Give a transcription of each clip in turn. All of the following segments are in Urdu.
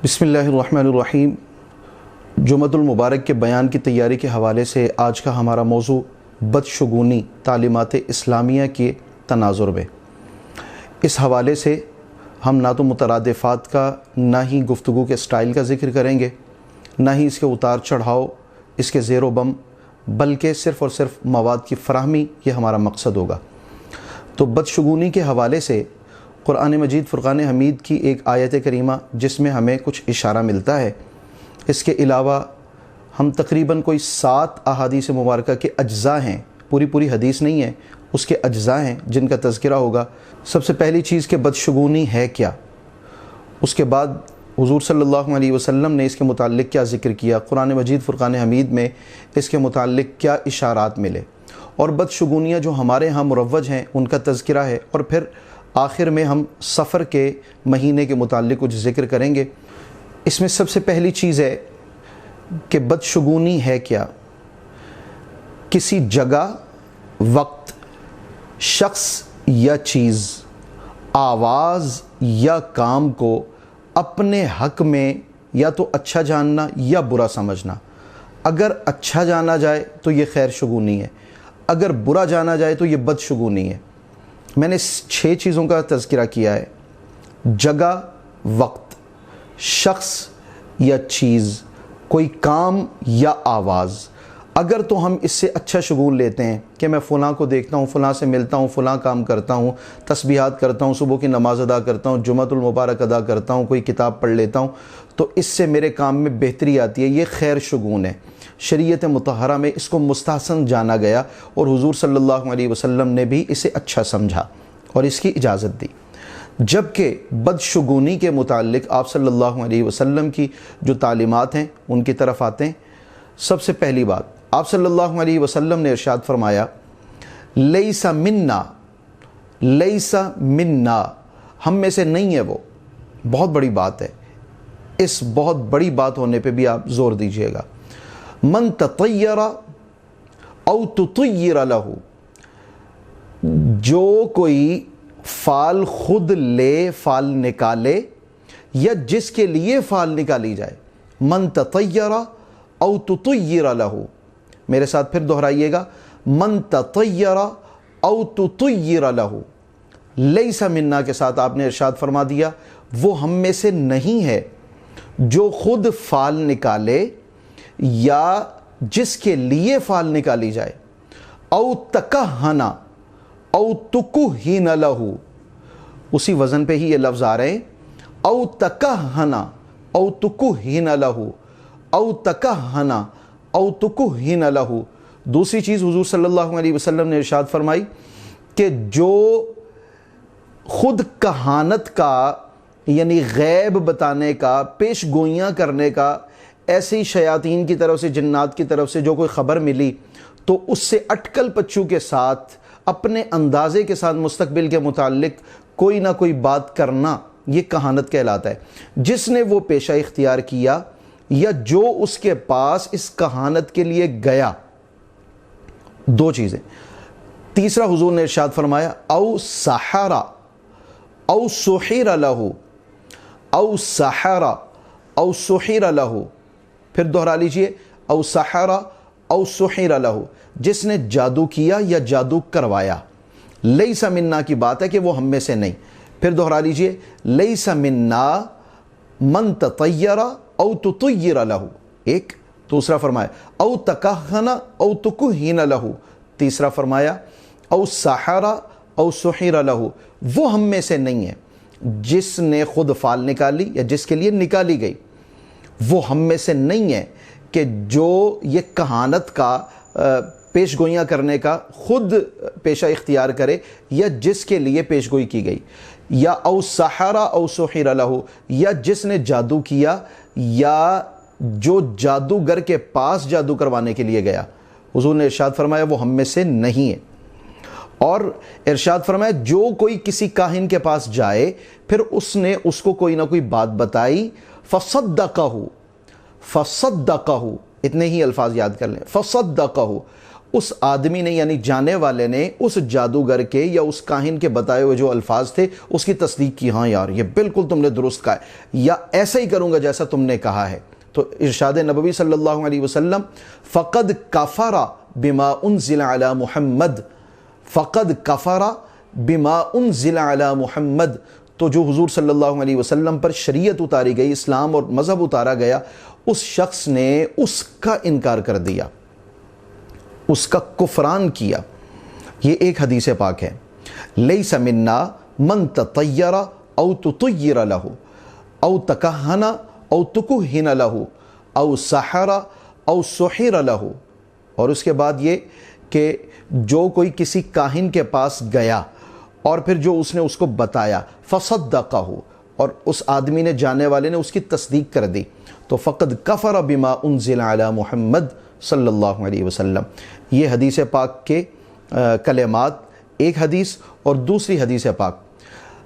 بسم اللہ الرحمن الرحیم۔ جمعۃ المبارک کے بیان کی تیاری کے حوالے سے آج کا ہمارا موضوع بدشگونی تعلیمات اسلامیہ کے تناظر میں۔ اس حوالے سے ہم نہ تو مترادفات کا نہ ہی گفتگو کے سٹائل کا ذکر کریں گے، نہ ہی اس کے اتار چڑھاؤ، اس کے زیر و بم، بلکہ صرف اور صرف مواد کی فراہمی یہ ہمارا مقصد ہوگا۔ تو بدشگونی کے حوالے سے قرآن مجید فرقان حمید کی ایک آیت کریمہ جس میں ہمیں کچھ اشارہ ملتا ہے، اس کے علاوہ ہم تقریباً کوئی 7 احادیث مبارکہ کے اجزاء ہیں، پوری حدیث نہیں ہے، اس کے اجزاء ہیں جن کا تذکرہ ہوگا۔ سب سے پہلی چیز کہ بدشگونی ہے کیا، اس کے بعد حضور صلی اللہ علیہ وسلم نے اس کے متعلق کیا ذکر کیا، قرآن مجید فرقان حمید میں اس کے متعلق کیا اشارات ملے، اور بدشگونیاں جو ہمارے ہاں مروج ہیں ان کا تذکرہ ہے، اور پھر آخر میں ہم سفر کے مہینے کے متعلق کچھ ذکر کریں گے۔ اس میں سب سے پہلی چیز ہے کہ بدشگونی ہے کیا؟ کسی جگہ، وقت، شخص یا چیز، آواز یا کام کو اپنے حق میں یا تو اچھا جاننا یا برا سمجھنا۔ اگر اچھا جانا جائے تو یہ خیر شگونی ہے، اگر برا جانا جائے تو یہ بدشگونی ہے۔ میں نے 6 چیزوں کا تذکرہ کیا ہے: جگہ، وقت، شخص یا چیز، کوئی کام یا آواز۔ اگر تو ہم اس سے اچھا شگون لیتے ہیں کہ میں فلاں کو دیکھتا ہوں، فلاں سے ملتا ہوں، فلاں کام کرتا ہوں، تسبیحات کرتا ہوں، صبح کی نماز ادا کرتا ہوں، جمعۃ المبارک ادا کرتا ہوں، کوئی کتاب پڑھ لیتا ہوں، تو اس سے میرے کام میں بہتری آتی ہے، یہ خیر شگون ہے۔ شریعت مطہرہ میں اس کو مستحسن جانا گیا، اور حضور صلی اللہ علیہ وسلم نے بھی اسے اچھا سمجھا اور اس کی اجازت دی۔ جبکہ بدشگونی کے متعلق آپ صلی اللہ علیہ وسلم کی جو تعلیمات ہیں ان کی طرف آتے ہیں۔ سب سے پہلی بات، آپ صلی اللہ علیہ وسلم نے ارشاد فرمایا، لیس منا، لیس منا، ہم میں سے نہیں ہے وہ۔ بہت بڑی بات ہے، اس بہت بڑی بات ہونے پہ بھی آپ زور دیجئے گا۔ من تطیر او تطیر لہ، جو کوئی فال خود لے، فال نکالے، یا جس کے لیے فال نکالی جائے۔ من تطیر او تطیر لہ، میرے ساتھ پھر دہرائیے گا، من تطیر او تطیر لہ، لیس منا کے ساتھ آپ نے ارشاد فرما دیا وہ ہم میں سے نہیں ہے جو خود فال نکالے یا جس کے لیے فال نکالی جائے۔ او تکہنا او تکہن لہ، اسی وزن پہ ہی یہ لفظ آ رہے ہیں، او تکہنا او تکہن لہ، او تکہنا او تکہن لہ۔ دوسری چیز حضور صلی اللہ علیہ وسلم نے ارشاد فرمائی کہ جو خود کہانت کا، یعنی غیب بتانے کا، پیش گوئیاں کرنے کا، ایسی شیاطین کی طرف سے، جنات کی طرف سے جو کوئی خبر ملی تو اس سے اٹکل پچو کے ساتھ، اپنے اندازے کے ساتھ مستقبل کے متعلق کوئی نہ کوئی بات کرنا، یہ کہانت کہلاتا ہے۔ جس نے وہ پیشہ اختیار کیا یا جو اس کے پاس اس کہانت کے لیے گیا، 2 چیزیں۔ تیسرا حضور نے ارشاد فرمایا، او سحر او سحر لہ، او سحر او سحر لہ، پھر دہرا لیجئے، او سحر او سحر لہ، جس نے جادو کیا یا جادو کروایا۔ لیس منا کی بات ہے کہ وہ ہم میں سے نہیں، پھر دہرا لیجئے، لیس منا من تطیر او تطیر لہ، ایک۔ دوسرا فرمایا او تکہن او تکہن لہ، تیسرا فرمایا او سحر او سحر لہ، وہ ہم میں سے نہیں ہے جس نے خود فال نکالی یا جس کے لیے نکالی گئی، وہ ہم میں سے نہیں ہے کہ جو یہ کہانت کا، پیش گوئیاں کرنے کا خود پیشہ اختیار کرے یا جس کے لیے پیش گوئی کی گئی، یا او سحر او سحر لہ، یا جس نے جادو کیا یا جو جادوگر کے پاس جادو کروانے کے لیے گیا۔ حضور نے ارشاد فرمایا وہ ہم میں سے نہیں ہے، اور ارشاد فرمایا جو کوئی کسی کاہن کے پاس جائے پھر اس نے اس کو کوئی نہ کوئی بات بتائی، فصدقہ، فصدقہ، اتنے ہی الفاظ یاد کر لیں، فصدقہ، اس آدمی نے یعنی جانے والے نے اس جادوگر کے یا اس کاہن کے بتائے ہوئے جو الفاظ تھے اس کی تصدیق کی، ہاں یار یہ بالکل تم نے درست کہا ہے، یا ایسا ہی کروں گا جیسا تم نے کہا ہے۔ تو ارشاد نبوی صلی اللہ علیہ وسلم فقد کفر بما انزل علی محمد، فقد کفر بما انزل علی محمد، تو جو حضور صلی اللہ علیہ وسلم پر شریعت اتاری گئی، اسلام اور مذہب اتارا گیا، اس شخص نے اس کا انکار کر دیا، اس کا کفران کیا۔ یہ ایک حدیث پاک ہے، لیس منا من تطیر او تطیر لہ او تکہن او تکہن لہ او سحر او سحر لہ، اور اس کے بعد یہ کہ جو کوئی کسی کاہن کے پاس گیا اور پھر جو اس نے اس کو بتایا، فصدقہ، اور اس آدمی نے جاننے والے نے اس کی تصدیق کر دی، تو فقد کفر بما انزل علی محمد صلی اللہ علیہ وسلم۔ یہ حدیث پاک کے کلمات، ایک حدیث اور دوسری حدیث پاک،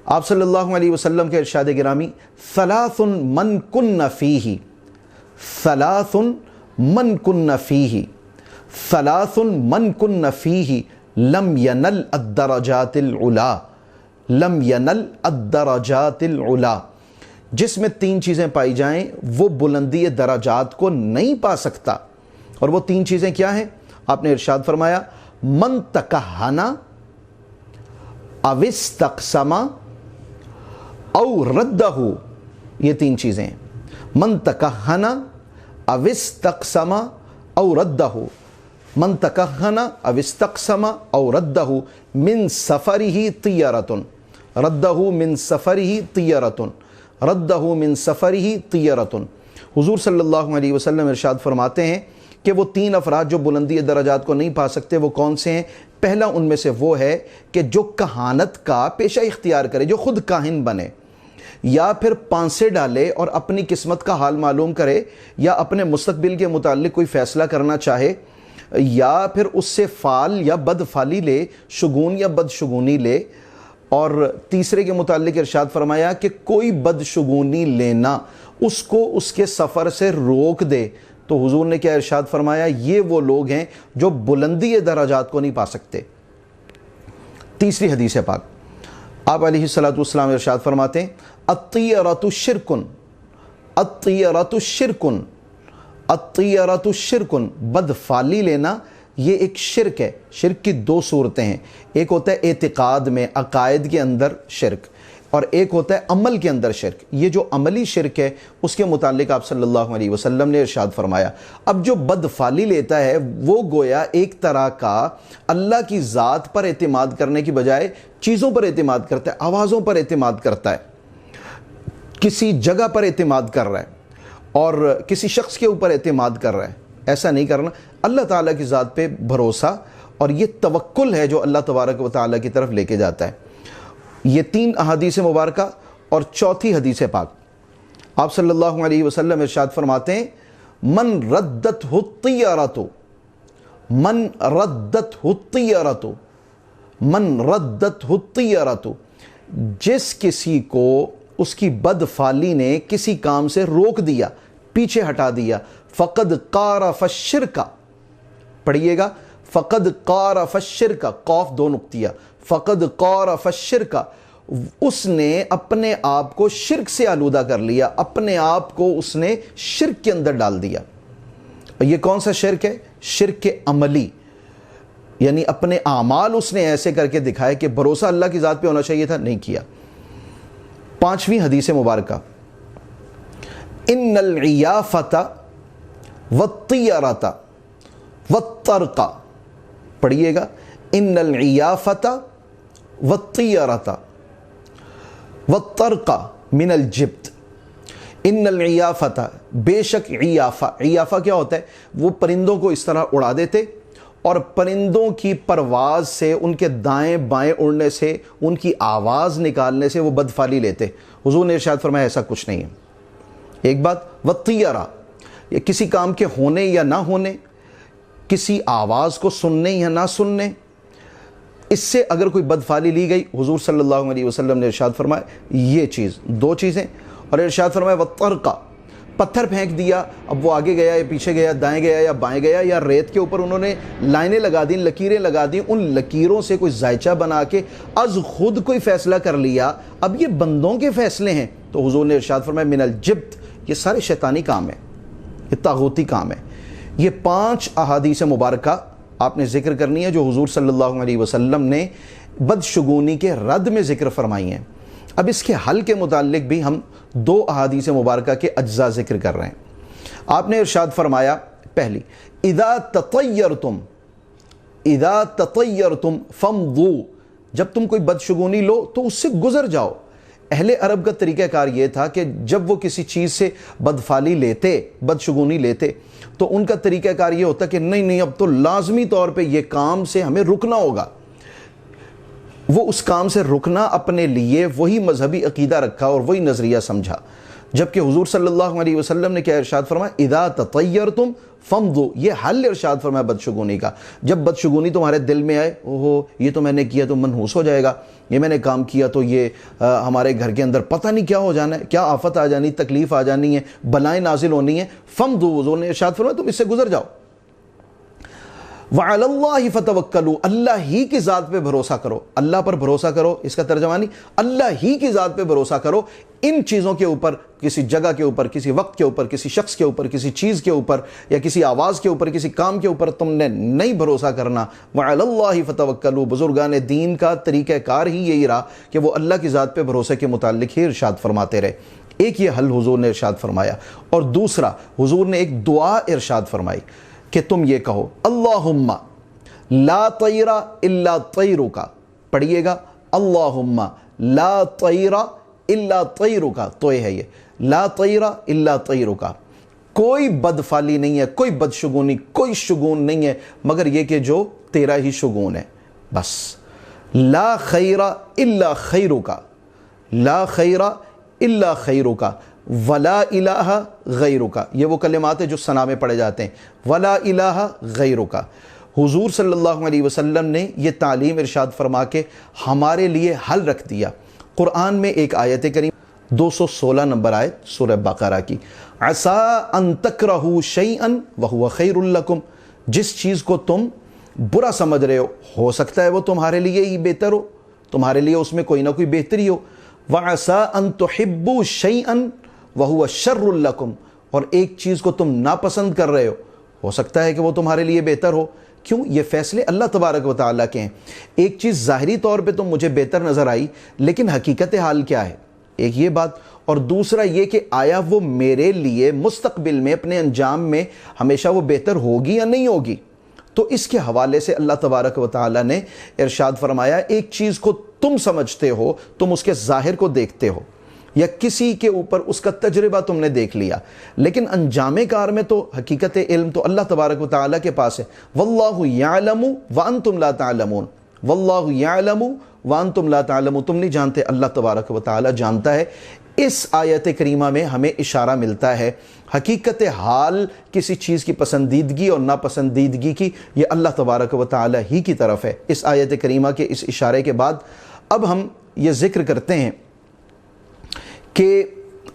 آپ صلی اللہ علیہ وسلم کے ارشاد گرامی، ثلاث من کن فیہ، ثلاث من کن فیہ، ثلاث من کن فیہ لم ینل الدرجات العلا، لم ینل الدرجات العلا، جس میں تین چیزیں پائی جائیں وہ بلندی درجات کو نہیں پا سکتا۔ اور وہ تین چیزیں کیا ہیں؟ آپ نے ارشاد فرمایا، من تکہنا او استقسم او ردہ، یہ تین چیزیں ہیں، من تکہنا او استقسم او ردہ، من تکہنا او استقسم او ردہ من سفرہ طیرۃ، ردہ من سفرہ طیرۃ، ردہ من سفرہ طیرۃ۔ حضور صلی اللہ علیہ وسلم ارشاد فرماتے ہیں کہ وہ تین افراد جو بلندی درجات کو نہیں پا سکتے وہ کون سے ہیں؟ پہلا ان میں سے وہ ہے کہ جو کہانت کا پیشہ اختیار کرے، جو خود کاہن بنے، یا پھر پانسے ڈالے اور اپنی قسمت کا حال معلوم کرے، یا اپنے مستقبل کے متعلق کوئی فیصلہ کرنا چاہے، یا پھر اس سے فال یا بد فالی لے، شگون یا بد شگونی لے۔ اور تیسرے کے متعلق ارشاد فرمایا کہ کوئی بد شگونی لینا اس کو اس کے سفر سے روک دے، تو حضور نے کیا ارشاد فرمایا؟ یہ وہ لوگ ہیں جو بلندی درجات کو نہیں پا سکتے۔ تیسری حدیث پاک، آپ علیہ السلام ارشاد فرماتے ہیں، الطیرۃ شرکن، الطیرۃ شرکن، الطیرۃ شرکن، بد فالی لینا یہ ایک شرک ہے۔ شرک کی دو صورتیں ہیں، ایک ہوتا ہے اعتقاد میں، عقائد کے اندر شرک، اور ایک ہوتا ہے عمل کے اندر شرک۔ یہ جو عملی شرک ہے اس کے متعلق آپ صلی اللہ علیہ وسلم نے ارشاد فرمایا، اب جو بد فالی لیتا ہے وہ گویا ایک طرح کا اللہ کی ذات پر اعتماد کرنے کی بجائے چیزوں پر اعتماد کرتا ہے، آوازوں پر اعتماد کرتا ہے، کسی جگہ پر اعتماد کر رہا ہے اور کسی شخص کے اوپر اعتماد کر رہا ہے۔ ایسا نہیں کرنا، اللہ تعالیٰ کی ذات پہ بھروسہ، اور یہ توکل ہے جو اللہ تبارک و تعالیٰ کی طرف لے کے جاتا ہے۔ یہ تین احادیث مبارکہ اور چوتھی حدیث پاک، آپ صلی اللہ علیہ وسلم ارشاد فرماتے ہیں، من ردت الطیرۃ، من ردت الطیرۃ، من ردت الطیرۃ، جس کسی کو اس کی بد فالی نے کسی کام سے روک دیا، پیچھے ہٹا دیا، فقد قارف الشرک، پڑھیے گا، فقد قارف الشرک، قاف دو نقطیہ، فقد قارف الشرک، اس نے اپنے آپ کو شرک سے آلودہ کر لیا، اپنے آپ کو اس نے شرک کے اندر ڈال دیا۔ یہ کون سا شرک ہے؟ شرک عملی، یعنی اپنے اعمال اس نے ایسے کر کے دکھائے کہ بھروسہ اللہ کی ذات پہ ہونا چاہیے تھا، نہیں کیا۔ پانچویں حدیث مبارکہ، ان العیافۃ والطیرۃ والطرق، پڑھیے گا، ان العیافۃ والطیرۃ والطرق من الجبت، ان العیافۃ، بے شک عیافہ، عیافہ کیا ہوتا ہے؟ وہ پرندوں کو اس طرح اڑا دیتے اور پرندوں کی پرواز سے، ان کے دائیں بائیں اڑنے سے، ان کی آواز نکالنے سے وہ بدفالی لیتے۔ حضور نے ارشاد فرمایا ایسا کچھ نہیں ہے۔ ایک بات، والطیرہ، یہ کسی کام کے ہونے یا نہ ہونے، کسی آواز کو سننے یا نہ سننے، اس سے اگر کوئی بدفالی لی گئی، حضور صلی اللہ علیہ وسلم نے ارشاد فرمایا یہ چیز، دو چیزیں، اور ارشاد فرمایا والطرق، پتھر پھینک دیا، اب وہ آگے گیا یا پیچھے گیا، دائیں گیا یا بائیں گیا، یا ریت کے اوپر انہوں نے لائنیں لگا دیں، لکیریں لگا دیں، ان لکیروں سے کوئی ذائچہ بنا کے از خود کوئی فیصلہ کر لیا، اب یہ بندوں کے فیصلے ہیں، تو حضور نے ارشاد فرمایا من الجبت، یہ سارے شیطانی کام ہیں، یہ طاغوتی کام ہے۔ یہ 5 احادیث مبارکہ آپ نے ذکر کرنی ہے جو حضور صلی اللہ علیہ وسلم نے بدشگونی کے رد میں ذکر فرمائی ہیں۔ اب اس کے حل کے متعلق بھی ہم 2 احادیث مبارکہ کے اجزاء ذکر کر رہے ہیں۔ آپ نے ارشاد فرمایا پہلی، اذا تطیرتم فامضوا، جب تم کوئی بدشگونی لو تو اس سے گزر جاؤ۔ اہل عرب کا طریقہ کار یہ تھا کہ جب وہ کسی چیز سے بدفالی لیتے، بدشگونی لیتے، تو ان کا طریقہ کار یہ ہوتا کہ نہیں اب تو لازمی طور پہ یہ کام سے ہمیں رکنا ہوگا۔ وہ اس کام سے رکنا اپنے لیے وہی مذہبی عقیدہ رکھا اور وہی نظریہ سمجھا، جبکہ حضور صلی اللہ علیہ وسلم نے کیا ارشاد فرمایا، اذا تطیرتم فامضوا، یہ حل ارشاد فرمایا بدشگونی کا۔ جب بدشگونی تمہارے دل میں آئے، اوہو یہ تو میں نے کیا تو منحوس ہو جائے گا، یہ میں نے کام کیا تو یہ ہمارے گھر کے اندر پتہ نہیں کیا ہو جانا ہے، کیا آفت آ جانی، تکلیف آ جانی ہے، بلائیں نازل ہونی ہیں، فامضوا، حضور نے ارشاد فرمایا تم اس سے گزر جاؤ۔ وَعَلَى اللَّهِ فَتَوَكَّلُوا، اللہ ہی کی ذات پہ بھروسہ کرو، اللہ پر بھروسہ کرو، اس کا ترجمہ نہیں، اللہ ہی کی ذات پہ بھروسہ کرو، ان چیزوں کے اوپر، کسی جگہ کے اوپر، کسی وقت کے اوپر، کسی شخص کے اوپر، کسی چیز کے اوپر، یا کسی آواز کے اوپر، کسی کام کے اوپر تم نے نہیں بھروسہ کرنا۔ وَعَلَى اللَّهِ فَتَوَكَّلُوا، بزرگان دین کا طریقہ کار ہی یہی رہا کہ وہ اللہ کی ذات پہ بھروسے کے متعلق ہی ارشاد فرماتے رہے۔ ایک یہ حل حضور نے ارشاد فرمایا، اور دوسرا حضور نے ایک دعا ارشاد فرمائی کہ تم یہ کہو، اللہم لا طیر الا طیرک، پڑھیے گا اللہم لا طیر الا طیرک، تو یہ ہے یہ لا طیر الا طیرک، کوئی بدفالی نہیں ہے، کوئی بدشگونی، کوئی شگون نہیں ہے مگر یہ کہ جو تیرا ہی شگون ہے، بس لا خیر الا خیرک، لا خیر الا خیرک ولا الہ غیرک، یہ وہ کلمات ہیں جو ثنا میں پڑھے جاتے ہیں، ولا الہ غیرک۔ حضور صلی اللہ علیہ وسلم نے یہ تعلیم ارشاد فرما کے ہمارے لیے حل رکھ دیا۔ قرآن میں ایک آیت کریم 216 نمبر آیت سورہ بقرہ کی، عَسَىٰ أَن تَكْرَهُوا شَيْئًا وَهُوَ خَيْرٌ لَكُمْ، جس چیز کو تم برا سمجھ رہے ہو سکتا ہے وہ تمہارے لیے ہی بہتر ہو، تمہارے لیے اس میں کوئی نہ کوئی بہتری ہو۔ وَعَسَىٰ أَن تُحِبُّوا شَيْئًا وَهُوَ شَرٌّ لَكُمْ، اور ایک چیز کو تم ناپسند کر رہے ہو سکتا ہے کہ وہ تمہارے لیے بہتر ہو۔ کیوں؟ یہ فیصلے اللہ تبارک و تعالیٰ کے ہیں۔ ایک چیز ظاہری طور پہ تو مجھے بہتر نظر آئی، لیکن حقیقت حال کیا ہے، ایک یہ بات، اور دوسرا یہ کہ آیا وہ میرے لیے مستقبل میں اپنے انجام میں ہمیشہ وہ بہتر ہوگی یا نہیں ہوگی۔ تو اس کے حوالے سے اللہ تبارک و تعالیٰ نے ارشاد فرمایا، ایک چیز کو تم سمجھتے ہو، تم اس کے ظاہر کو دیکھتے ہو، یا کسی کے اوپر اس کا تجربہ تم نے دیکھ لیا، لیکن انجام کار میں تو حقیقت علم تو اللہ تبارک و تعالیٰ کے پاس ہے۔ واللہ یعلم وانتم لا تعلمون، واللہ یعلم وانتم لا تعلمون، تم نہیں جانتے، اللہ تبارک و تعالیٰ جانتا ہے۔ اس آیت کریمہ میں ہمیں اشارہ ملتا ہے حقیقت حال کسی چیز کی پسندیدگی اور ناپسندیدگی کی، یہ اللہ تبارک و تعالیٰ ہی کی طرف ہے۔ اس آیت کریمہ کے اس اشارے کے بعد اب ہم یہ ذکر کرتے ہیں کہ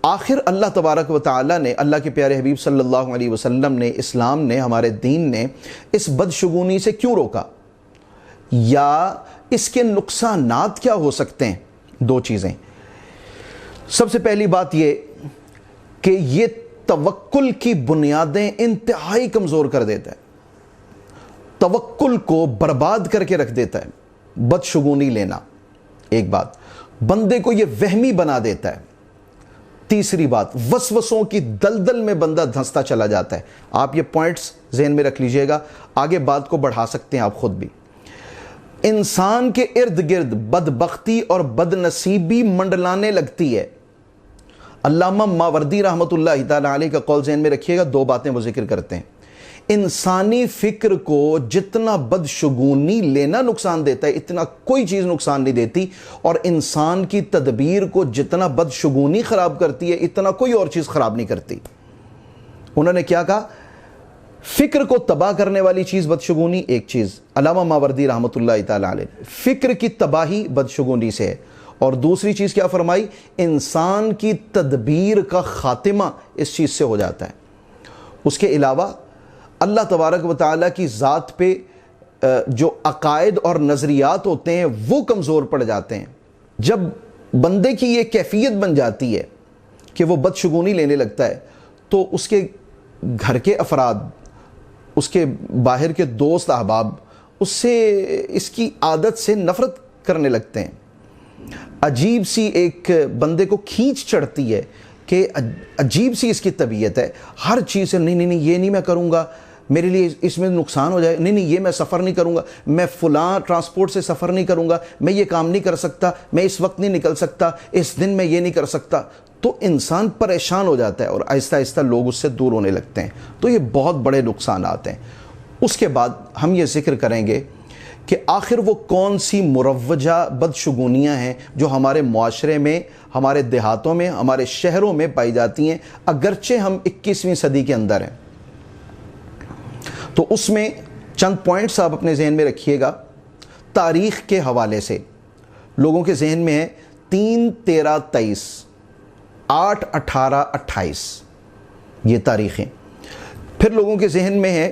آخر اللہ تبارک و تعالیٰ نے، اللہ کے پیارے حبیب صلی اللہ علیہ وسلم نے، اسلام نے، ہمارے دین نے اس بدشگونی سے کیوں روکا، یا اس کے نقصانات کیا ہو سکتے ہیں۔ 2 چیزیں، سب سے پہلی بات یہ کہ یہ توکل کی بنیادیں انتہائی کمزور کر دیتا ہے، توکل کو برباد کر کے رکھ دیتا ہے بدشگونی لینا، ایک بات، بندے کو یہ وہمی بنا دیتا ہے۔ تیسری بات، وسوسوں کی دلدل میں بندہ دھنستا چلا جاتا ہے۔ آپ یہ پوائنٹس ذہن میں رکھ لیجئے گا، آگے بات کو بڑھا سکتے ہیں آپ خود بھی۔ انسان کے ارد گرد بدبختی اور بدنصیبی منڈلانے لگتی ہے۔ علامہ ماوردی رحمۃ اللہ تعالیٰ علیہ کا قول ذہن میں رکھیے گا، 2 باتیں وہ ذکر کرتے ہیں۔ انسانی فکر کو جتنا بدشگونی لینا نقصان دیتا ہے، اتنا کوئی چیز نقصان نہیں دیتی، اور انسان کی تدبیر کو جتنا بدشگونی خراب کرتی ہے، اتنا کوئی اور چیز خراب نہیں کرتی۔ انہوں نے کیا کہا؟ فکر کو تباہ کرنے والی چیز بدشگونی ایک چیز، علامہ ماوردی رحمۃ اللہ تعالیٰ علیہ، فکر کی تباہی بدشگونی سے ہے، اور دوسری چیز کیا فرمائی؟ انسان کی تدبیر کا خاتمہ اس چیز سے ہو جاتا ہے۔ اس کے علاوہ اللہ تبارک و تعالیٰ کی ذات پہ جو عقائد اور نظریات ہوتے ہیں وہ کمزور پڑ جاتے ہیں۔ جب بندے کی یہ کیفیت بن جاتی ہے کہ وہ بدشگونی لینے لگتا ہے تو اس کے گھر کے افراد، اس کے باہر کے دوست احباب اس سے، اس کی عادت سے نفرت کرنے لگتے ہیں۔ عجیب سی ایک بندے کو کھینچ چڑھتی ہے کہ عجیب سی اس کی طبیعت ہے، ہر چیز سے نہیں یہ نہیں میں کروں گا، میرے لیے اس میں نقصان ہو جائے، نہیں یہ میں سفر نہیں کروں گا، میں فلاں ٹرانسپورٹ سے سفر نہیں کروں گا، میں یہ کام نہیں کر سکتا، میں اس وقت نہیں نکل سکتا، اس دن میں یہ نہیں کر سکتا۔ تو انسان پریشان ہو جاتا ہے اور آہستہ آہستہ لوگ اس سے دور ہونے لگتے ہیں۔ تو یہ بہت بڑے نقصانات ہیں۔ اس کے بعد ہم یہ ذکر کریں گے کہ آخر وہ کون سی مروجہ بدشگونیاں ہیں جو ہمارے معاشرے میں، ہمارے دیہاتوں میں، ہمارے شہروں میں پائی جاتی ہیں، اگرچہ ہم 21ویں صدی کے اندر ہیں۔ تو اس میں چند پوائنٹس آپ اپنے ذہن میں رکھیے گا۔ تاریخ کے حوالے سے لوگوں کے ذہن میں ہے 3/13/23، 8/18/28 یہ تاریخیں۔ پھر لوگوں کے ذہن میں ہے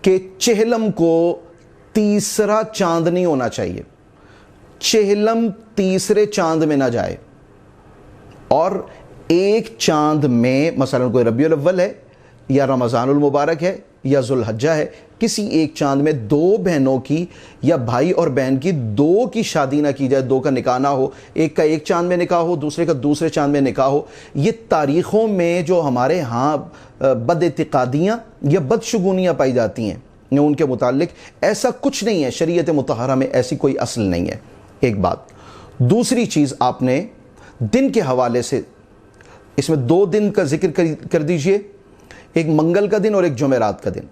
کہ چہلم کو تیسرا چاند نہیں ہونا چاہیے، چہلم تیسرے چاند میں نہ جائے، اور ایک چاند میں مثلا کوئی ربیع الاول ہے یا رمضان المبارک ہے یا ذوالحجہ ہے، کسی ایک چاند میں دو بہنوں کی یا بھائی اور بہن کی دو کی شادی نہ کی جائے، دو کا نکاح نہ ہو، ایک کا ایک چاند میں نکاح ہو، دوسرے کا دوسرے چاند میں نکاح ہو۔ یہ تاریخوں میں جو ہمارے ہاں بد اعتقادیاں یا بدشگونیاں پائی جاتی ہیں ان کے متعلق، ایسا کچھ نہیں ہے، شریعت مطہرہ میں ایسی کوئی اصل نہیں ہے۔ ایک بات۔ دوسری چیز، آپ نے دن کے حوالے سے اس میں 2 دن کا ذکر کر دیجئے، ایک منگل کا دن اور ایک جمعرات کا دن۔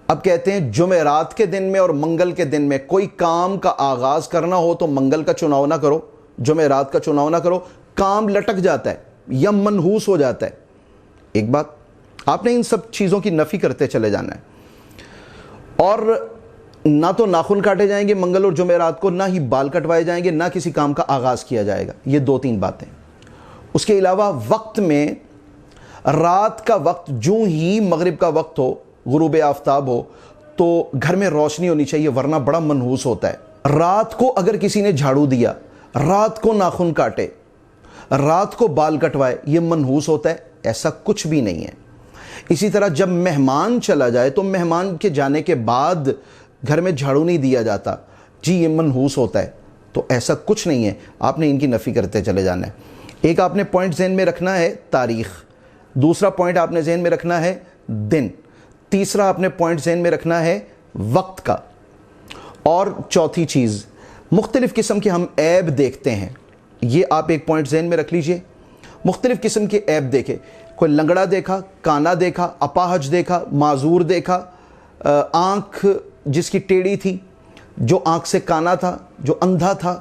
اب کہتے ہیں جمعرات کے دن میں اور منگل کے دن میں کوئی کام کا آغاز کرنا ہو تو منگل کا چناؤ نہ کرو، جمعرات کا چناؤ نہ کرو، کام لٹک جاتا ہے یا منحوس ہو جاتا ہے۔ ایک بات، آپ نے ان سب چیزوں کی نفی کرتے چلے جانا ہے، اور نہ تو ناخن کاٹے جائیں گے منگل اور جمعرات کو، نہ ہی بال کٹوائے جائیں گے، نہ کسی کام کا آغاز کیا جائے گا۔ یہ 2-3 باتیں۔ اس کے علاوہ وقت میں، رات کا وقت جوں ہی مغرب کا وقت ہو، غروب آفتاب ہو، تو گھر میں روشنی ہونی چاہیے، ورنہ بڑا منحوس ہوتا ہے۔ رات کو اگر کسی نے جھاڑو دیا، رات کو ناخن کاٹے، رات کو بال کٹوائے، یہ منحوس ہوتا ہے؟ ایسا کچھ بھی نہیں ہے۔ اسی طرح جب مہمان چلا جائے تو مہمان کے جانے کے بعد گھر میں جھاڑو نہیں دیا جاتا، جی یہ منحوس ہوتا ہے، تو ایسا کچھ نہیں ہے۔ آپ نے ان کی نفی کرتے چلے جانا ہے۔ ایک آپ نے پوائنٹ ذہن میں رکھنا ہے تاریخ، دوسرا پوائنٹ آپ نے ذہن میں رکھنا ہے دن، تیسرا آپ نے پوائنٹ ذہن میں رکھنا ہے وقت کا، اور چوتھی چیز مختلف قسم کے ہم عیب دیکھتے ہیں، یہ آپ ایک پوائنٹ ذہن میں رکھ لیجئے۔ مختلف قسم کے عیب دیکھے، کوئی لنگڑا دیکھا، کانا دیکھا، اپاہج دیکھا، معذور دیکھا، آنکھ جس کی ٹیڑھی تھی، جو آنکھ سے کانا تھا، جو اندھا تھا،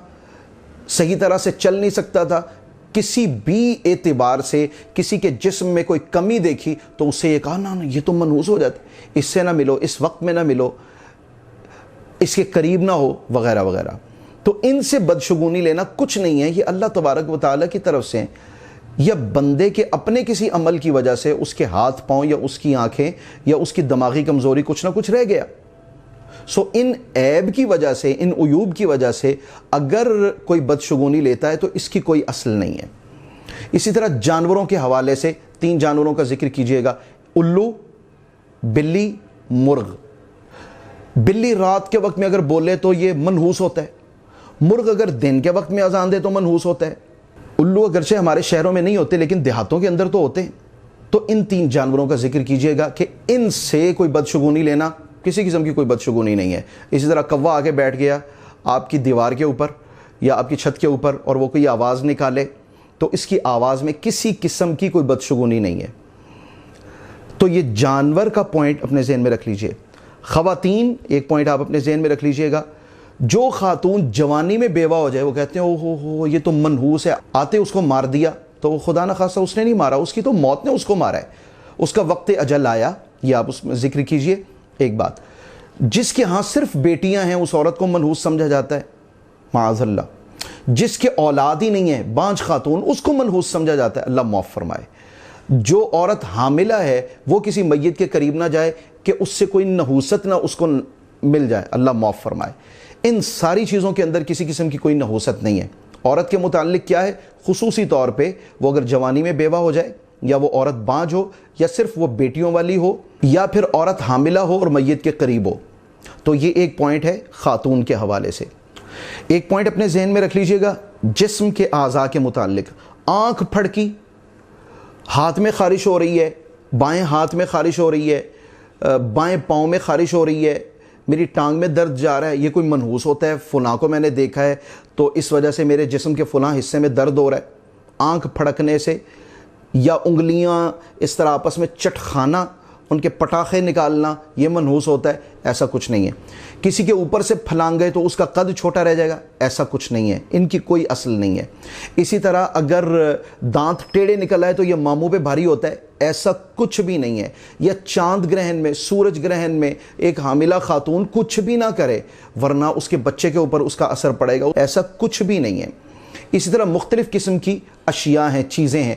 صحیح طرح سے چل نہیں سکتا تھا، کسی بھی اعتبار سے کسی کے جسم میں کوئی کمی دیکھی تو اس سے یہ کہا نا یہ تو منحوس ہو جاتا ہے، اس سے نہ ملو، اس وقت میں نہ ملو، اس کے قریب نہ ہو، وغیرہ وغیرہ۔ تو ان سے بدشگونی لینا کچھ نہیں ہے، یہ اللہ تبارک و تعالیٰ کی طرف سے، یا بندے کے اپنے کسی عمل کی وجہ سے اس کے ہاتھ پاؤں یا اس کی آنکھیں یا اس کی دماغی کمزوری کچھ نہ کچھ رہ گیا۔ سو ان عیب کی وجہ سے، ان عیوب کی وجہ سے اگر کوئی بدشگونی لیتا ہے تو اس کی کوئی اصل نہیں ہے۔ اسی طرح جانوروں کے حوالے سے 3 جانوروں کا ذکر کیجئے گا، الو، بلی، مرغ۔ بلی رات کے وقت میں اگر بولے تو یہ منحوس ہوتا ہے، مرغ اگر دن کے وقت میں اذان دے تو منحوس ہوتا ہے۔ الو اگرچہ ہمارے شہروں میں نہیں ہوتے لیکن دیہاتوں کے اندر تو ہوتے ہیں۔ تو ان 3 جانوروں کا ذکر کیجئے گا کہ ان سے کوئی بدشگونی لینا کسی قسم کی کوئی بدشگونی نہیں ہے۔ اسی طرح کوا آگے بیٹھ گیا آپ کی دیوار کے اوپر یا آپ کی چھت کے اوپر اور وہ کوئی آواز نکالے تو اس کی آواز میں کسی قسم کی کوئی بدشگونی نہیں ہے۔ تو یہ جانور کا پوائنٹ اپنے ذہن میں رکھ لیجئے۔ خواتین، ایک پوائنٹ آپ اپنے ذہن میں رکھ لیجئے گا، جو خاتون جوانی میں بیوہ ہو جائے وہ کہتے ہیں او ہو یہ تو منحوس ہے، آتے اس کو مار دیا، تو خدا نہ خواستہ اس نے نہیں مارا، اس کی تو موت نے اس کو مارا ہے، اس کا وقت اجل آیا، یہ آپ اس میں ذکر کیجئے۔ ایک بات، جس کے ہاں صرف بیٹیاں ہیں اس عورت کو منحوس سمجھا جاتا ہے، معاذ اللہ۔ جس کے اولاد ہی نہیں ہے، بانجھ خاتون، اس کو منحوس سمجھا جاتا ہے۔ اللہ معاف فرمائے۔ جو عورت حاملہ ہے وہ کسی میت کے قریب نہ جائے کہ اس سے کوئی نحوست نہ اس کو مل جائے، اللہ معاف فرمائے۔ ان ساری چیزوں کے اندر کسی قسم کی کوئی نحوست نہیں ہے۔ عورت کے متعلق کیا ہے؟ خصوصی طور پہ وہ اگر جوانی میں بیوہ ہو جائے، یا وہ عورت بانجھ ہو، یا صرف وہ بیٹیوں والی ہو، یا پھر عورت حاملہ ہو اور میت کے قریب ہو، تو یہ ایک پوائنٹ ہے خاتون کے حوالے سے۔ ایک پوائنٹ اپنے ذہن میں رکھ لیجئے گا جسم کے اعضاء کے متعلق۔ آنکھ پھڑکی، ہاتھ میں خارش ہو رہی ہے، بائیں ہاتھ میں خارش ہو رہی ہے، بائیں پاؤں میں خارش ہو رہی ہے، میری ٹانگ میں درد جا رہا ہے، یہ کوئی منحوس ہوتا ہے؟ فلاں کو میں نے دیکھا ہے تو اس وجہ سے میرے جسم کے فلاں حصے میں درد ہو رہا ہے۔ آنکھ پھڑکنے سے یا انگلیاں اس طرح آپس میں چٹخانا، ان کے پٹاخے نکالنا، یہ منحوس ہوتا ہے؟ ایسا کچھ نہیں ہے۔ کسی کے اوپر سے پھلانگ گئے تو اس کا قد چھوٹا رہ جائے گا؟ ایسا کچھ نہیں ہے، ان کی کوئی اصل نہیں ہے۔ اسی طرح اگر دانت ٹیڑھے نکل آئے تو یہ ماموں پہ بھاری ہوتا ہے؟ ایسا کچھ بھی نہیں ہے۔ یا چاند گرہن میں، سورج گرہن میں ایک حاملہ خاتون کچھ بھی نہ کرے ورنہ اس کے بچے کے اوپر اس کا اثر پڑے گا، ایسا کچھ بھی نہیں ہے۔ اسی طرح مختلف قسم کی اشیاء ہیں، چیزیں ہیں۔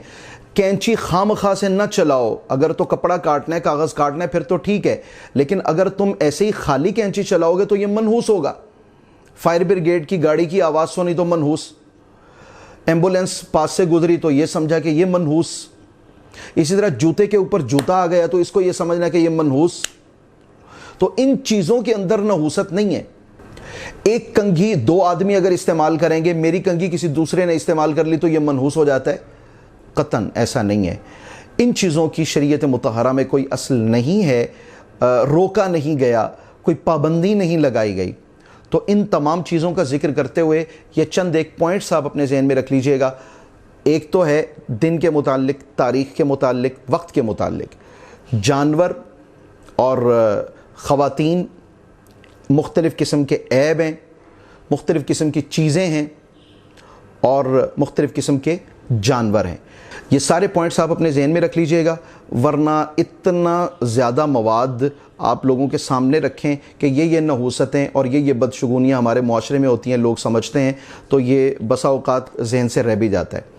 کینچی خامخواہ سے نہ چلاؤ، اگر تو کپڑا کاٹنا ہے، کاغذ کاٹنا ہے پھر تو ٹھیک ہے، لیکن اگر تم ایسے ہی خالی کینچی چلاؤ گے تو یہ منحوس ہوگا۔ فائر بریگیڈ کی گاڑی کی آواز سنی تو منحوس، ایمبولینس پاس سے گزری تو یہ سمجھا کہ یہ منحوس۔ اسی طرح جوتے کے اوپر جوتا آ گیا تو اس کو یہ سمجھنا کہ یہ منحوس۔ تو ان چیزوں کے اندر نحوست نہیں ہے۔ ایک کنگھی دو آدمی اگر استعمال کریں گے، میری کنگھی کسی دوسرے نے استعمال کر لی تو یہ منحوس ہو جاتا ہے؟ قطعاً ایسا نہیں ہے۔ ان چیزوں کی شریعت مطہرہ میں کوئی اصل نہیں ہے، روکا نہیں گیا، کوئی پابندی نہیں لگائی گئی۔ تو ان تمام چیزوں کا ذکر کرتے ہوئے یہ چند ایک پوائنٹس آپ اپنے ذہن میں رکھ لیجئے گا۔ ایک تو ہے دن کے متعلق، تاریخ کے متعلق، وقت کے متعلق۔ جانور اور خواتین مختلف قسم کے عیب ہیں، مختلف قسم کی چیزیں ہیں اور مختلف قسم کے جانور ہیں۔ یہ سارے پوائنٹس آپ اپنے ذہن میں رکھ لیجئے گا، ورنہ اتنا زیادہ مواد آپ لوگوں کے سامنے رکھیں کہ یہ نحوستیں اور یہ بدشگونیاں ہمارے معاشرے میں ہوتی ہیں، لوگ سمجھتے ہیں، تو یہ بسا اوقات ذہن سے رہ بھی جاتا ہے۔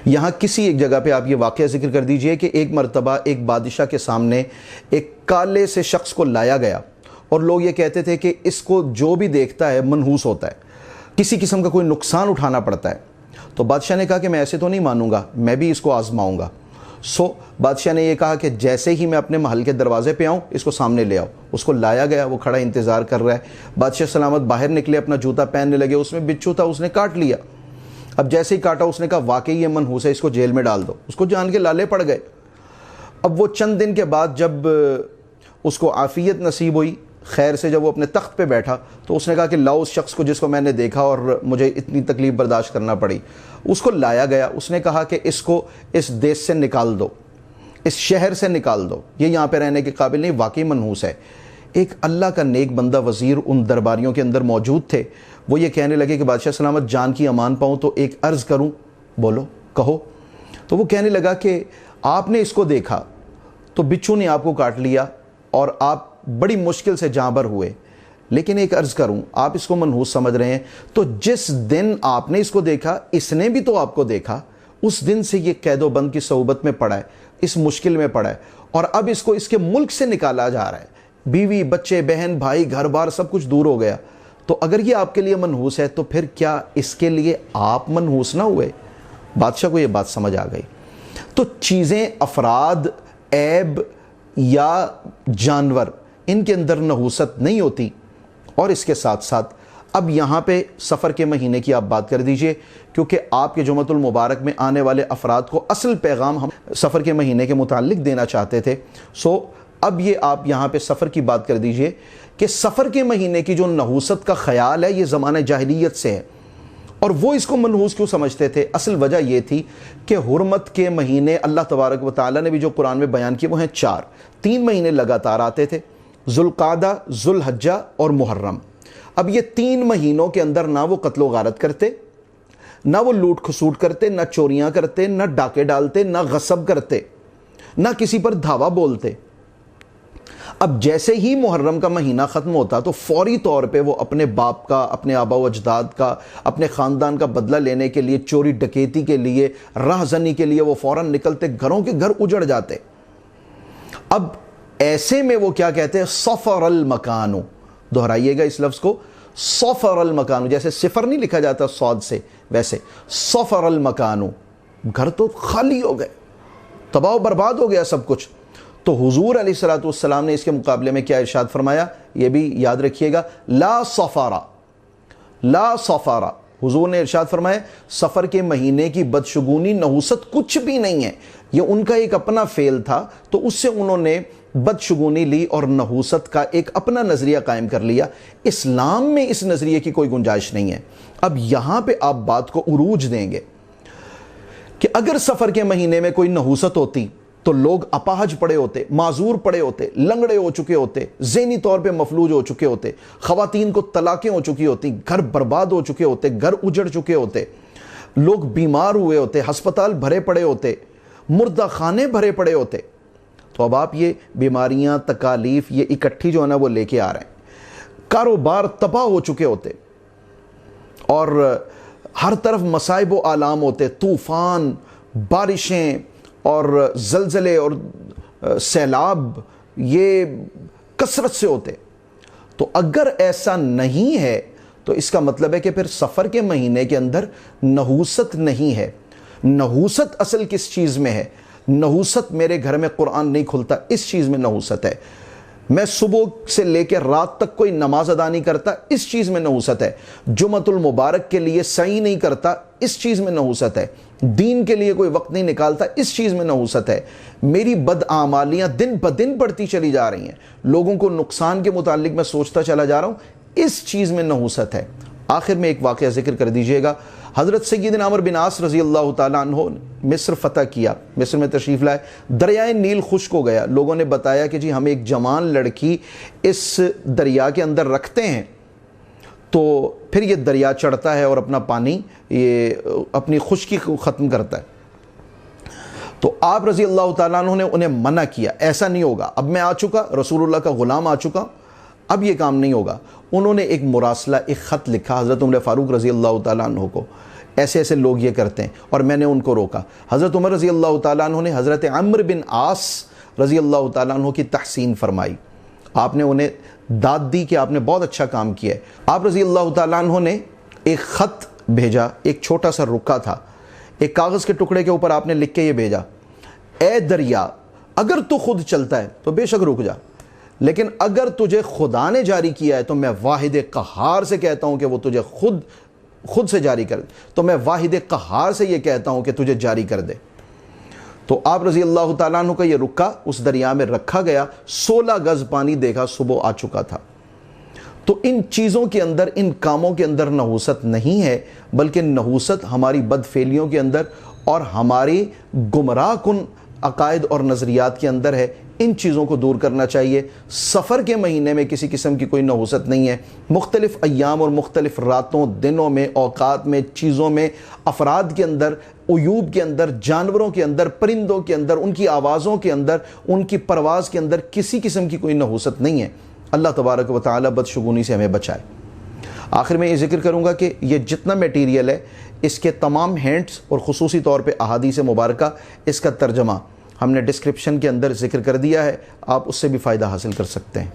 یہاں کسی ایک جگہ پہ آپ یہ واقعہ ذکر کر دیجئے کہ ایک مرتبہ ایک بادشاہ کے سامنے ایک کالے سے شخص کو لایا گیا اور لوگ یہ کہتے تھے کہ اس کو جو بھی دیکھتا ہے منحوس ہوتا ہے، کسی قسم کا کوئی نقصان اٹھانا پڑتا ہے۔ تو بادشاہ نے کہا کہ میں ایسے تو نہیں مانوں گا، میں بھی اس کو آزماؤں گا۔ بادشاہ نے یہ کہا کہ جیسے ہی میں اپنے محل کے دروازے پہ آؤں اس کو سامنے لے آؤ۔ اس کو لایا گیا، وہ کھڑا انتظار کر رہا ہے۔ بادشاہ سلامت باہر نکلے، اپنا جوتا پہننے لگے، اس میں بچھو تھا، اس نے کاٹ لیا۔ اب جیسے ہی کاٹا اس نے کہا واقعی یہ منحوس ہے، اس کو جیل میں ڈال دو۔ اس کو جان کے لالے پڑ گئے۔ اب وہ چند دن کے بعد جب اس کو عافیت نصیب ہوئی، خیر سے جب وہ اپنے تخت پہ بیٹھا تو اس نے کہا کہ لاؤ اس شخص کو جس کو میں نے دیکھا اور مجھے اتنی تکلیف برداشت کرنا پڑی۔ اس کو لایا گیا، اس نے کہا کہ اس کو اس دیش سے نکال دو، اس شہر سے نکال دو، یہ یہاں پہ رہنے کے قابل نہیں، واقعی منحوس ہے۔ ایک اللہ کا نیک بندہ وزیر ان درباریوں کے اندر موجود تھے، وہ یہ کہنے لگے کہ بادشاہ سلامت جان کی امان پاؤں تو ایک عرض کروں، بولو کہو۔ تو وہ کہنے لگا کہ آپ نے اس کو دیکھا تو بچھو نے آپ کو کاٹ لیا اور آپ بڑی مشکل سے جاں بر ہوئے، لیکن ایک عرض کروں، آپ اس کو منحوس سمجھ رہے ہیں، تو جس دن آپ نے اس کو دیکھا اس نے بھی تو آپ کو دیکھا، اس دن سے یہ قید و بند کی صعوبت میں پڑا ہے، اس مشکل میں پڑا ہے، اور اب اس کو اس کے ملک سے نکالا جا رہا ہے، بیوی بچے بہن بھائی گھر بار سب کچھ دور ہو گیا۔ تو اگر یہ آپ کے لیے منحوس ہے تو پھر کیا اس کے لیے آپ منحوس نہ ہوئے؟ بادشاہ کو یہ بات سمجھ آ گئی۔ تو چیزیں، افراد، عیب یا جانور، ان کے اندر نحوست نہیں ہوتی۔ اور اس کے ساتھ ساتھ اب یہاں پہ سفر کے مہینے کی آپ بات کر دیجئے، کیونکہ آپ کے جمعۃ المبارک میں آنے والے افراد کو اصل پیغام ہم سفر کے مہینے کے متعلق دینا چاہتے تھے۔ اب یہ آپ یہاں پہ سفر کی بات کر دیجئے کہ سفر کے مہینے کی جو نحوست کا خیال ہے یہ زمانہ جاہلیت سے ہے، اور وہ اس کو منحوس کیوں سمجھتے تھے؟ اصل وجہ یہ تھی کہ حرمت کے مہینے اللہ تبارک و تعالیٰ نے بھی جو قرآن میں بیان کیے وہ ہیں 4، 3 مہینے لگاتار آتے تھے، ذوالقعدہ، ذوالحجہ اور محرم۔ اب یہ 3 مہینوں کے اندر نہ وہ قتل و غارت کرتے، نہ وہ لوٹ کھسوٹ کرتے، نہ چوریاں کرتے، نہ ڈاکے ڈالتے، نہ غصب کرتے، نہ کسی پر دھاوا بولتے۔ اب جیسے ہی محرم کا مہینہ ختم ہوتا تو فوری طور پہ وہ اپنے باپ کا، اپنے آبا و اجداد کا، اپنے خاندان کا بدلہ لینے کے لیے، چوری ڈکیتی کے لیے، راہزنی کے لیے وہ فوراً نکلتے، گھروں کے گھر اجڑ جاتے۔ اب ایسے میں وہ کیا کہتے ہیں؟ صفر المکانو، دہرائیے گا اس لفظ کو، صفر المکانو، جیسے صفر نہیں لکھا جاتا صاد سے، ویسے صفر المکانو، گھر تو خالی ہو گئے، تباہ و برباد ہو گیا سب کچھ۔ تو حضور علیہ الصلوۃ والسلام نے اس کے مقابلے میں کیا ارشاد فرمایا؟ یہ بھی یاد رکھیے گا، لا صفارا، لا صفارا، حضور نے ارشاد فرمایا سفر کے مہینے کی بدشگونی، نحوست کچھ بھی نہیں ہے۔ یہ ان کا ایک اپنا فعل تھا تو اس سے انہوں نے بدشگونی لی اور نحوست کا ایک اپنا نظریہ قائم کر لیا۔ اسلام میں اس نظریے کی کوئی گنجائش نہیں ہے۔ اب یہاں پہ آپ بات کو عروج دیں گے کہ اگر سفر کے مہینے میں کوئی نحوست ہوتی تو لوگ اپاہج پڑے ہوتے، معذور پڑے ہوتے، لنگڑے ہو چکے ہوتے، ذہنی طور پہ مفلوج ہو چکے ہوتے، خواتین کو طلاقیں ہو چکی ہوتی، گھر برباد ہو چکے ہوتے، گھر اجڑ چکے ہوتے، لوگ بیمار ہوئے ہوتے، ہسپتال بھرے پڑے ہوتے، مردہ خانے بھرے پڑے ہوتے۔ تو اب آپ یہ بیماریاں، تکالیف یہ اکٹھی جو ہے نا وہ لے کے آ رہے ہیں، کاروبار تباہ ہو چکے ہوتے اور ہر طرف مصائب و آلام ہوتے، طوفان، بارشیں اور زلزلے اور سیلاب یہ کثرت سے ہوتے۔ تو اگر ایسا نہیں ہے تو اس کا مطلب ہے کہ پھر سفر کے مہینے کے اندر نحوست نہیں ہے۔ نحوست اصل کس چیز میں ہے؟ نحوست میرے گھر میں قرآن نہیں کھلتا، اس چیز میں نحوست ہے۔ میں صبح سے لے کے رات تک کوئی نماز ادا نہیں کرتا، اس چیز میں نحوست ہے۔ جمعۃ المبارک کے لیے سعی نہیں کرتا، اس چیز میں نحوست ہے۔ دین کے لیے کوئی وقت نہیں نکالتا، اس چیز میں نحوست ہے۔ میری بدعمالیاں دن بدن بڑھتی چلی جا رہی ہیں، لوگوں کو نقصان کے متعلق میں سوچتا چلا جا رہا ہوں، اس چیز میں نحوست ہے۔ آخر میں ایک واقعہ ذکر کر دیجئے گا۔ حضرت سیدنا عمر بن عاص رضی اللہ تعالیٰ عنہ مصر فتح کیا، مصر میں تشریف لائے، دریائے نیل خشک ہو گیا۔ لوگوں نے بتایا کہ جی ہم ایک جوان لڑکی اس دریا کے اندر رکھتے ہیں تو پھر یہ دریا چڑھتا ہے اور اپنا پانی یہ اپنی خشکی کو ختم کرتا ہے۔ تو آپ رضی اللہ تعالیٰ عنہ نے انہیں منع کیا، ایسا نہیں ہوگا، اب میں آ چکا، رسول اللہ کا غلام آ چکا، اب یہ کام نہیں ہوگا۔ انہوں نے ایک مراسلہ، ایک خط لکھا حضرت عمر فاروق رضی اللہ تعالیٰ عنہ کو، ایسے ایسے لوگ یہ کرتے ہیں اور میں نے ان کو روکا۔ حضرت عمر رضی اللہ تعالیٰ عنہ نے حضرت عمرو بن عاص رضی اللہ تعالیٰ عنہ کی تحسین فرمائی، آپ نے انہیں داد دی کہ آپ نے بہت اچھا کام کیا ہے۔ آپ رضی اللہ تعالیٰ عنہ نے ایک خط بھیجا، ایک چھوٹا سا رکا تھا، ایک کاغذ کے ٹکڑے کے اوپر آپ نے لکھ کے یہ بھیجا، اے دریا اگر تو خود چلتا ہے تو بے شک رک جا، لیکن اگر تجھے خدا نے جاری کیا ہے تو میں واحد قہار سے کہتا ہوں کہ وہ تجھے خود سے جاری کر دے، تو میں واحد قہار سے یہ کہتا ہوں کہ تجھے جاری کر دے۔ تو آپ رضی اللہ تعالیٰ عنہ کا یہ رکا اس دریا میں رکھا گیا، 16 گز پانی دیکھا صبح آ چکا تھا۔ تو ان چیزوں کے اندر، ان کاموں کے اندر نحوست نہیں ہے، بلکہ نحوست ہماری بدفعلیوں کے اندر اور ہماری گمراہ کن عقائد اور نظریات کے اندر ہے۔ ان چیزوں کو دور کرنا چاہیے۔ سفر کے مہینے میں کسی قسم کی کوئی نحوست نہیں ہے۔ مختلف ایام اور مختلف راتوں، دنوں میں، اوقات میں، چیزوں میں، افراد کے اندر، عیوب کے اندر، جانوروں کے اندر، پرندوں کے اندر، ان کی آوازوں کے اندر، ان کی پرواز کے اندر کسی قسم کی کوئی نحوست نہیں ہے۔ اللہ تبارک و تعالی بدشگونی سے ہمیں بچائے۔ آخر میں یہ ذکر کروں گا کہ یہ جتنا میٹیریل ہے اس کے تمام ہینٹس اور خصوصی طور پہ احادیث مبارکہ، اس کا ترجمہ ہم نے ڈسکرپشن کے اندر ذکر کر دیا ہے، آپ اس سے بھی فائدہ حاصل کر سکتے ہیں۔